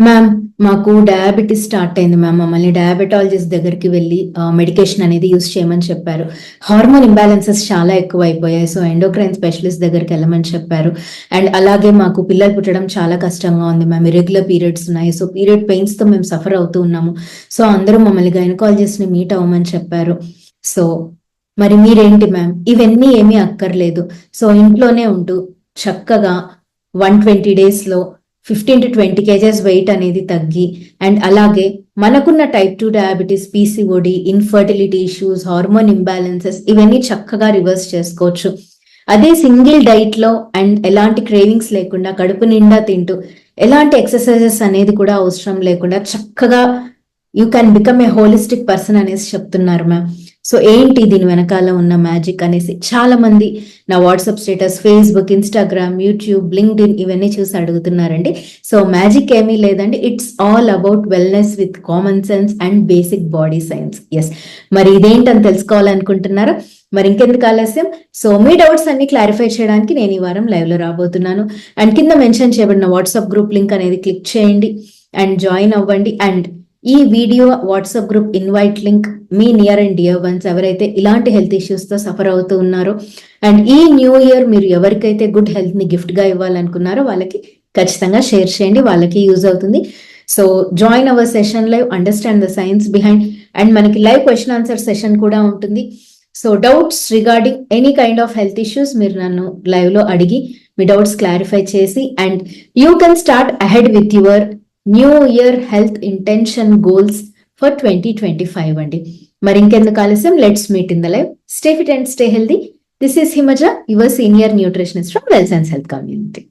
Ma'am, మాకు diabetes start అయింది ma'am. మమ్మల్ని డయాబెటాలజిస్ట్ దగ్గరికి వెళ్ళి మెడికేషన్ అనేది యూస్ చేయమని చెప్పారు. హార్మోన్ ఇంబ్యాలెన్సెస్ చాలా ఎక్కువ అయిపోయాయి. సో ఎండోక్రైన్ స్పెషలిస్ట్ దగ్గరికి వెళ్ళమని చెప్పారు. అండ్ అలాగే మాకు పిల్లలు పుట్టడం చాలా కష్టంగా ఉంది మ్యామ్. ఇరెగ్యులర్ పీరియడ్స్ ఉన్నాయి. సో పీరియడ్ పెయిన్స్ తో మేము సఫర్ అవుతూ ఉన్నాము. సో అందరూ మమ్మల్ని గైనకాలజిస్ట్ ని మీట్ అవ్వమని చెప్పారు. సో మరి మీరేంటి మ్యామ్? ఇవన్నీ ఏమీ అక్కర్లేదు. సో ఇంట్లోనే ఉంటూ చక్కగా 120 days లో 15 to 20 kgs వెయిట్ అనేది తగ్గి, అండ్ అలాగే మనకున్న type 2 diabetes, PCOD, infertility issues, hormone imbalances ఇవన్నీ చక్కగా రివర్స్ చేసుకోవచ్చు. అదే సింగిల్ డైట్ లో అండ్ ఎలాంటి క్రేవింగ్స్ లేకుండా కడుపు నిండా తింటూ ఎలాంటి ఎక్సర్సైజెస్ అనేది కూడా అవసరం లేకుండా చక్కగా you can become a holistic person అనేసి చెప్తున్నారు మ్యామ్. సో ఏంటి దీని వెనకాల ఉన్న మ్యాజిక్ అనేసి చాలా మంది నా WhatsApp status, Facebook, Instagram, YouTube, LinkedIn ఇవన్నీ చూసి అడుగుతున్నారండి. సో మ్యాజిక్ ఏమీ లేదండి. It's all about wellness with common sense and basic body science. Yes, మరి ఇదేంటని తెలుసుకోవాలనుకుంటున్నారా? మరి ఇంకెందుకు ఆలస్యం? సో మీ డౌట్స్ అన్ని క్లారిఫై చేయడానికి నేను ఈ వారం లైవ్ లో రాబోతున్నాను. అండ్ కింద మెన్షన్ చేయబడిన వాట్సాప్ గ్రూప్ లింక్ అనేది క్లిక్ చేయండి అండ్ జాయిన్ అవ్వండి. అండ్ ఈ video WhatsApp group invite link మీ నియర్ అండ్ డియర్ వన్స్ ఎవరైతే ఇలాంటి హెల్త్ ఇష్యూస్ తో సఫర్ అవుతూ ఉన్నారో అండ్ ఈ న్యూ ఇయర్ మీరు ఎవరికైతే గుడ్ హెల్త్ ని గిఫ్ట్ గా ఇవ్వాలనుకున్నారో వాళ్ళకి ఖచ్చితంగా షేర్ చేయండి. వాళ్ళకి యూజ్ అవుతుంది. So join hour session live, understand the science behind. And మనకి లైవ్ క్వశ్చన్ ఆన్సర్ సెషన్ కూడా ఉంటుంది. So doubts regarding any kind of health issues మీరు నన్ను లైవ్ లో అడిగి మీ డౌట్స్ క్లారిఫై చేసి and you can start ahead with your new year health intention goals for 2025 అండి. మరి ఇంకెందుకు ఆలస్యం? Let's meet in the live. Stay fit and stay healthy. This is Himaja, your senior nutritionist from well science health community.